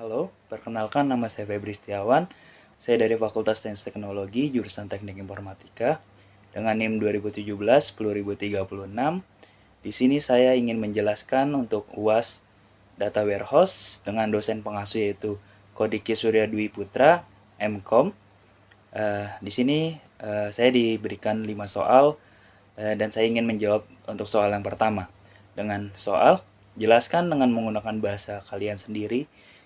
Halo, perkenalkan nama saya Febri Setiawan. Saya dari Fakultas Sains Teknologi, jurusan Teknik Informatika, dengan NIM 2017-10036. Di sini saya ingin menjelaskan untuk UAS Data Warehouse dengan dosen pengasuh yaitu Kodiki Surya Dwi Putra, MKOM. Di sini saya diberikan 5 soal dan saya ingin menjawab untuk soal yang pertama. Dengan soal, jelaskan dengan menggunakan bahasa kalian sendiri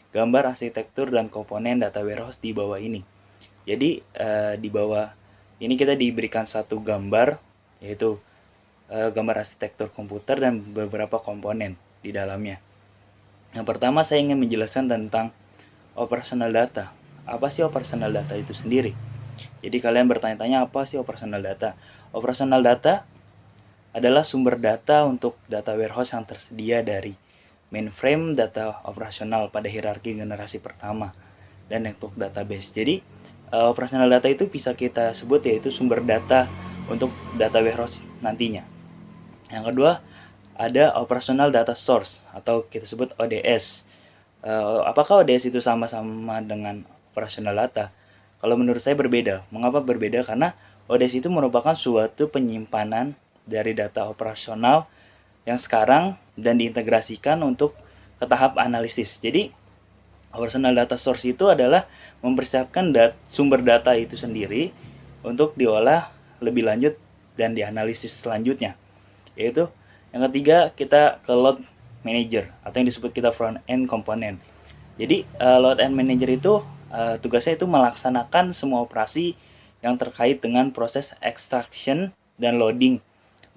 gambar arsitektur dan komponen data warehouse di bawah ini. Jadi di bawah ini kita diberikan satu gambar, yaitu gambar arsitektur komputer dan beberapa komponen di dalamnya. Yang pertama saya ingin menjelaskan tentang operational data. Apa sih operational data itu sendiri? Jadi kalian bertanya-tanya apa sih operational data? Operational data adalah sumber data untuk data warehouse yang tersedia dari mainframe data operasional pada hierarki generasi pertama dan untuk database. Jadi operasional data itu bisa kita sebut yaitu sumber data untuk data warehouse nantinya. Yang kedua, ada operational data source atau kita sebut ODS. Apakah ODS itu sama-sama dengan operational data? Kalau menurut saya berbeda. Mengapa berbeda? Karena ODS itu merupakan suatu penyimpanan dari data operasional yang sekarang dan diintegrasikan untuk ke tahap analisis. Jadi, operational data source itu adalah mempersiapkan sumber data itu sendiri untuk diolah lebih lanjut dan dianalisis selanjutnya. Yaitu yang ketiga, kita ke load manager atau yang disebut kita front end component. Jadi load end manager itu tugasnya itu melaksanakan semua operasi yang terkait dengan proses extraction dan loading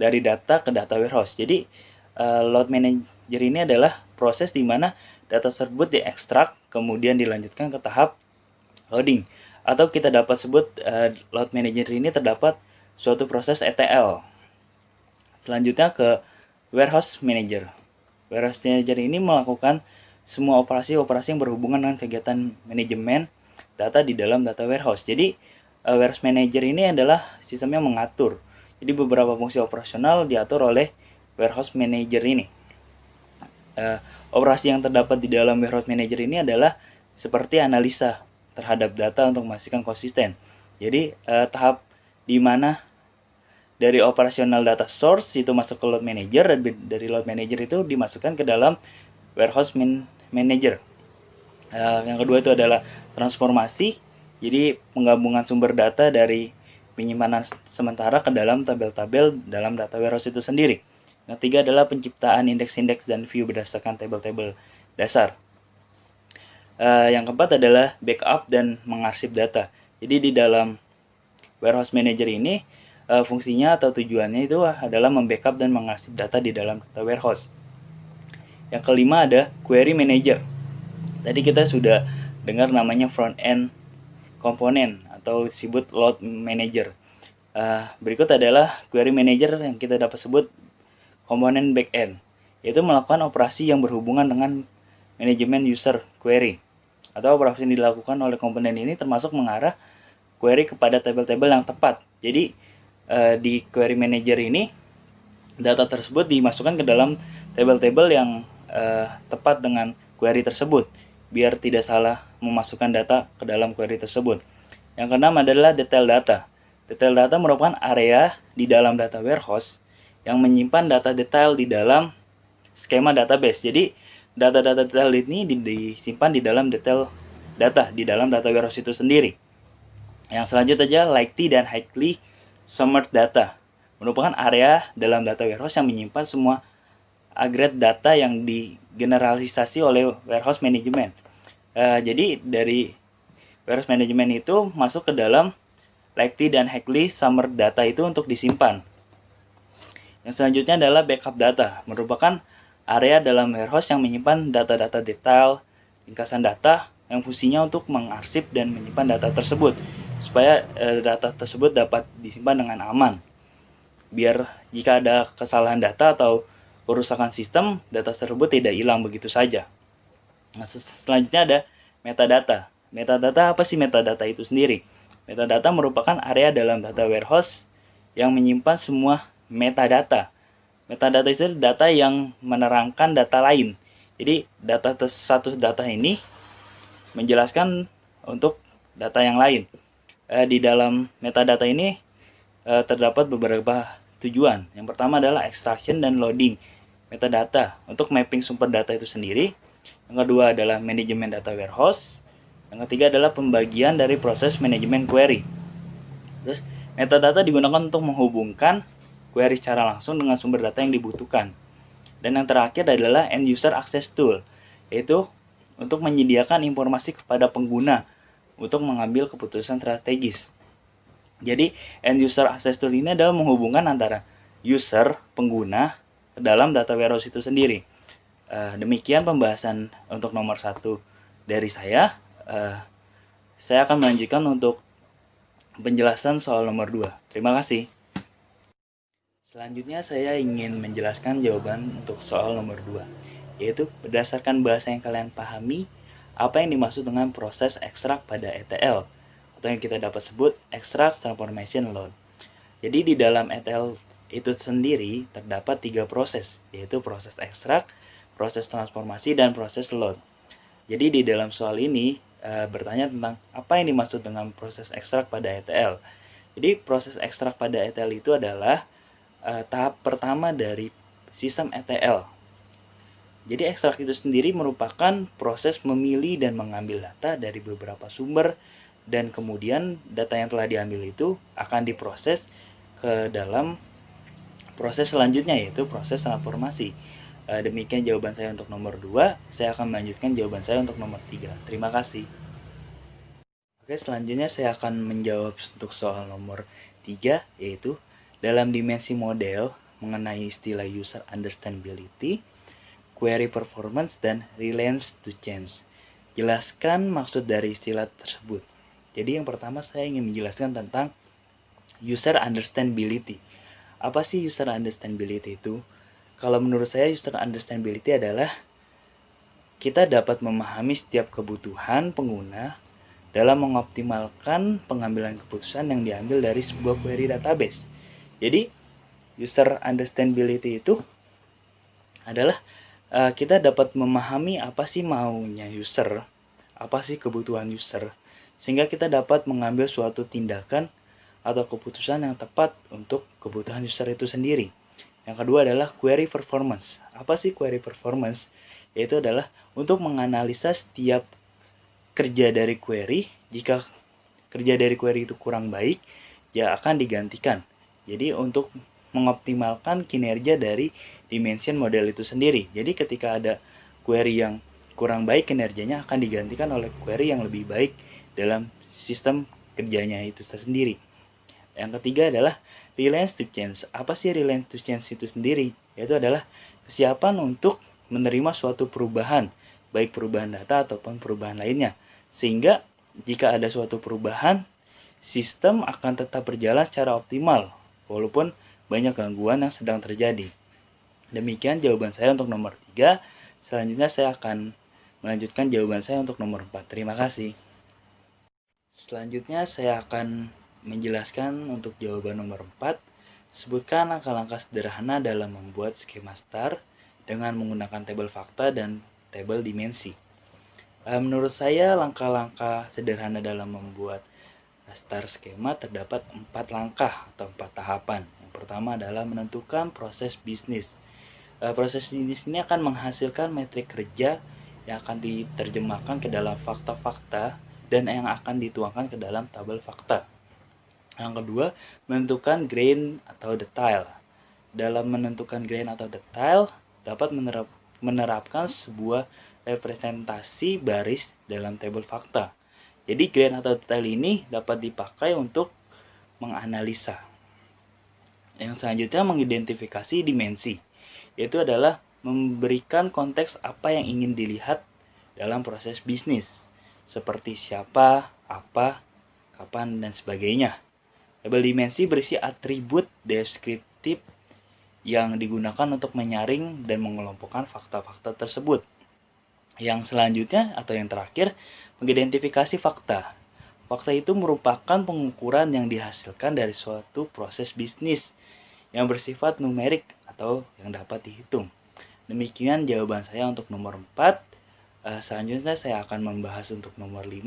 dari data ke data warehouse. Jadi load manager ini adalah proses di mana data tersebut diekstrak kemudian dilanjutkan ke tahap loading, atau kita dapat sebut load manager ini terdapat suatu proses ETL. Selanjutnya ke warehouse manager. Warehouse manager ini melakukan semua operasi-operasi yang berhubungan dengan kegiatan manajemen data di dalam data warehouse. Jadi warehouse manager ini adalah sistem yang mengatur. Jadi beberapa fungsi operasional diatur oleh warehouse manager ini. Operasi yang terdapat di dalam warehouse manager ini adalah seperti analisa terhadap data untuk memastikan konsisten. Jadi tahap di mana dari operasional data source itu masuk ke load manager, dan dari load manager itu dimasukkan ke dalam warehouse manager. Yang kedua itu adalah transformasi, jadi penggabungan sumber data dari penyimpanan sementara ke dalam tabel-tabel dalam data warehouse itu sendiri. Yang ketiga adalah penciptaan indeks-indeks dan view berdasarkan tabel-tabel dasar. Yang keempat adalah backup dan mengarsip data. Jadi di dalam warehouse manager ini fungsinya atau tujuannya itu adalah membackup dan mengarsip data di dalam data warehouse. Yang kelima ada query manager. Tadi kita sudah dengar namanya front end komponen atau disebut load manager. Berikut adalah query manager yang kita dapat sebut komponen back end, yaitu melakukan operasi yang berhubungan dengan manajemen user query, atau operasi yang dilakukan oleh komponen ini termasuk mengarah query kepada tabel-tabel yang tepat. Jadi di query manager ini data tersebut dimasukkan ke dalam tabel-tabel yang tepat dengan query tersebut, biar tidak salah memasukkan data ke dalam query tersebut. Yang keenam adalah detail data. Detail data merupakan area di dalam data warehouse yang menyimpan data detail di dalam skema database. Jadi data-data detail ini disimpan di dalam detail data di dalam data warehouse itu sendiri. Yang selanjutnya likely dan highly summed data merupakan area dalam data warehouse yang menyimpan semua agregat data yang digeneralisasi oleh warehouse management. Jadi dari warehouse management itu masuk ke dalam likely dan highly summed data itu untuk disimpan. Yang selanjutnya adalah backup data, merupakan area dalam warehouse yang menyimpan data-data detail, ringkasan data yang fungsinya untuk mengarsip dan menyimpan data tersebut, supaya data tersebut dapat disimpan dengan aman. Biar jika ada kesalahan data atau kerusakan sistem, data tersebut tidak hilang begitu saja. Nah, selanjutnya ada metadata. Metadata apa sih metadata itu sendiri? Metadata merupakan area dalam data warehouse yang menyimpan semua metadata. Metadata itu data yang menerangkan data lain. Jadi satu data ini menjelaskan untuk data yang lain. Di dalam metadata ini terdapat beberapa tujuan. Yang pertama adalah extraction dan loading metadata untuk mapping sumber data itu sendiri. Yang kedua adalah manajemen data warehouse. Yang ketiga adalah pembagian dari proses manajemen query. Terus metadata digunakan untuk menghubungkan query secara langsung dengan sumber data yang dibutuhkan. Dan yang terakhir adalah end user access tool, yaitu untuk menyediakan informasi kepada pengguna untuk mengambil keputusan strategis. Jadi end user access tool ini adalah menghubungkan antara user, pengguna, ke dalam data warehouse itu sendiri. Demikian pembahasan untuk nomor 1 dari saya. Saya akan melanjutkan untuk penjelasan soal nomor 2. Terima kasih. Selanjutnya saya ingin menjelaskan jawaban untuk soal nomor 2, yaitu berdasarkan bahasa yang kalian pahami, apa yang dimaksud dengan proses ekstrak pada ETL, atau yang kita dapat sebut extract transformation load. Jadi di dalam ETL itu sendiri terdapat 3 proses, yaitu proses ekstrak, proses transformasi, dan proses load. Jadi di dalam soal ini bertanya tentang apa yang dimaksud dengan proses ekstrak pada ETL. Jadi proses ekstrak pada ETL itu adalah tahap pertama dari sistem ETL. Jadi ekstrak itu sendiri merupakan proses memilih dan mengambil data dari beberapa sumber, dan kemudian data yang telah diambil itu akan diproses ke dalam proses selanjutnya, yaitu proses transformasi. Demikian jawaban saya untuk nomor 2. Saya akan melanjutkan jawaban saya untuk nomor 3. Terima kasih. Oke, selanjutnya saya akan menjawab untuk soal nomor 3, yaitu dalam dimensi model mengenai istilah user understandability, query performance, dan reliance to change. Jelaskan maksud dari istilah tersebut. Jadi yang pertama saya ingin menjelaskan tentang user understandability. Apa sih user understandability itu? Kalau menurut saya user understandability adalah kita dapat memahami setiap kebutuhan pengguna dalam mengoptimalkan pengambilan keputusan yang diambil dari sebuah query database. Jadi, user understandability itu adalah kita dapat memahami apa sih maunya user, apa sih kebutuhan user, sehingga kita dapat mengambil suatu tindakan atau keputusan yang tepat untuk kebutuhan user itu sendiri. Yang kedua adalah query performance. Apa sih query performance? Yaitu adalah untuk menganalisa setiap kerja dari query. Jika kerja dari query itu kurang baik, ya akan digantikan. Jadi untuk mengoptimalkan kinerja dari dimension model itu sendiri. Jadi ketika ada query yang kurang baik kinerjanya, akan digantikan oleh query yang lebih baik dalam sistem kerjanya itu sendiri. Yang ketiga adalah reliance to change. Apa sih reliance to change itu sendiri? Yaitu adalah kesiapan untuk menerima suatu perubahan, baik perubahan data ataupun perubahan lainnya. Sehingga jika ada suatu perubahan, sistem akan tetap berjalan secara optimal, walaupun banyak gangguan yang sedang terjadi. Demikian jawaban saya untuk nomor 3. Selanjutnya saya akan melanjutkan jawaban saya untuk nomor 4. Terima kasih. Selanjutnya saya akan menjelaskan untuk jawaban nomor 4. Sebutkan langkah-langkah sederhana dalam membuat skema STAR dengan menggunakan tabel fakta dan tabel dimensi. Menurut saya langkah-langkah sederhana dalam membuat STAR skema terdapat 4 langkah atau 4 tahapan. Yang pertama adalah menentukan proses bisnis. Proses bisnis ini akan menghasilkan metrik kerja yang akan diterjemahkan ke dalam fakta-fakta dan yang akan dituangkan ke dalam tabel fakta. Yang kedua, menentukan grain atau detail. Dalam menentukan grain atau detail, dapat menerapkan sebuah representasi baris dalam tabel fakta. Jadi grain atau detail ini dapat dipakai untuk menganalisa. Yang selanjutnya mengidentifikasi dimensi, yaitu adalah memberikan konteks apa yang ingin dilihat dalam proses bisnis, seperti siapa, apa, kapan, dan sebagainya. Label dimensi berisi atribut deskriptif yang digunakan untuk menyaring dan mengelompokkan fakta-fakta tersebut. Yang selanjutnya atau yang terakhir, mengidentifikasi fakta. Fakta itu merupakan pengukuran yang dihasilkan dari suatu proses bisnis yang bersifat numerik atau yang dapat dihitung. Demikian jawaban saya untuk nomor 4. Selanjutnya saya akan membahas untuk nomor 5.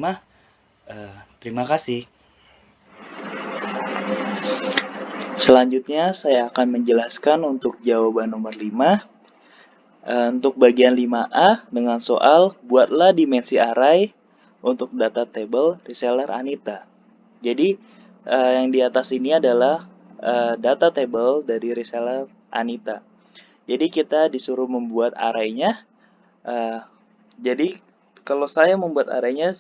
Terima kasih. Selanjutnya saya akan menjelaskan untuk jawaban nomor 5. Untuk bagian 5A dengan soal buatlah dimensi array untuk data table reseller Anita. Jadi yang di atas ini adalah data table dari reseller Anita. Jadi kita disuruh membuat array-nya. Jadi kalau saya membuat array-nya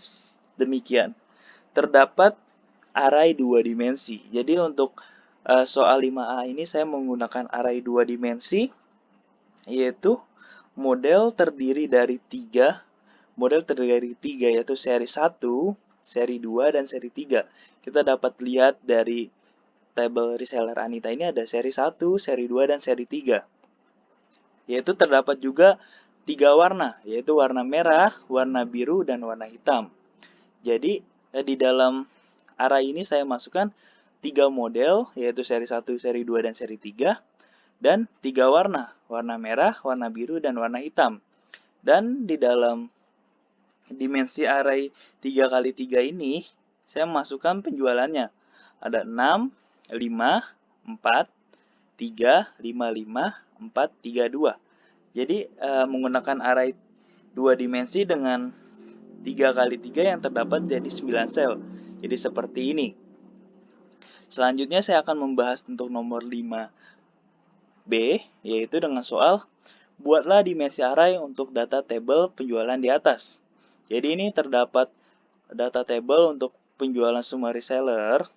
demikian. Terdapat array 2 dimensi. Jadi untuk soal 5A ini saya menggunakan array 2 dimensi, yaitu model terdiri dari 3. Model terdiri dari 3 yaitu seri 1, seri 2, dan seri 3. Kita dapat lihat dari tabel reseller Anita ini ada seri 1, seri 2, dan seri 3. Yaitu terdapat juga 3 warna, yaitu warna merah, warna biru, dan warna hitam. Jadi di dalam array ini saya masukkan 3 model, yaitu seri 1, seri 2, dan seri 3. Dan 3 warna, warna merah, warna biru, dan warna hitam. Dan di dalam dimensi array 3 kali 3 ini, saya masukkan penjualannya. Ada 6, 5, 4, 3, 5, 5, 4, 3, 2. Jadi menggunakan array 2 dimensi dengan 3 kali 3 yang terdapat jadi 9 sel. Jadi seperti ini. Selanjutnya saya akan membahas untuk nomor 5B, yaitu dengan soal buatlah dimensi array untuk data table penjualan di atas. Jadi ini terdapat data table untuk penjualan semua reseller.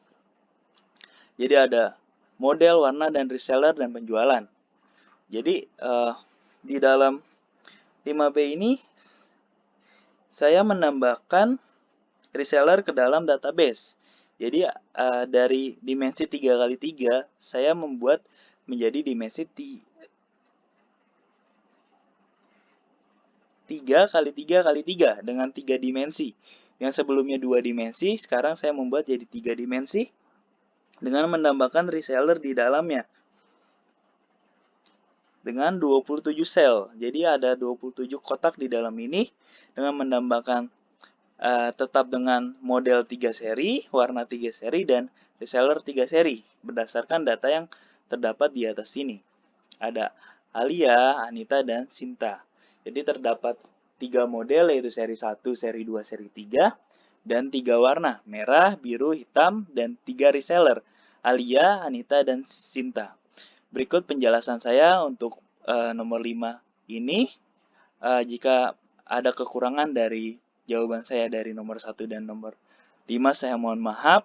Jadi ada model, warna, dan reseller dan penjualan. Jadi di dalam 5B ini saya menambahkan reseller ke dalam database. Jadi dari dimensi 3 kali 3 saya membuat menjadi dimensi 3 kali 3 kali 3 dengan 3 dimensi. Yang sebelumnya 2 dimensi, sekarang saya membuat jadi 3 dimensi dengan menambahkan reseller di dalamnya. Dengan 27 sel. Jadi ada 27 kotak di dalam ini dengan menambahkan tetap dengan model 3 seri, warna 3 seri, dan reseller 3 seri berdasarkan data yang terdapat di atas sini. Ada Alia, Anita, dan Sinta. Jadi terdapat 3 model yaitu seri 1, seri 2, seri 3, dan 3 warna, merah, biru, hitam, dan 3 reseller, Alia, Anita, dan Sinta. Berikut penjelasan saya untuk nomor 5 ini. Jika ada kekurangan dari jawaban saya dari nomor 1 dan nomor 5, saya mohon maaf.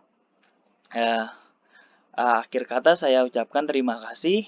Akhir kata saya ucapkan terima kasih.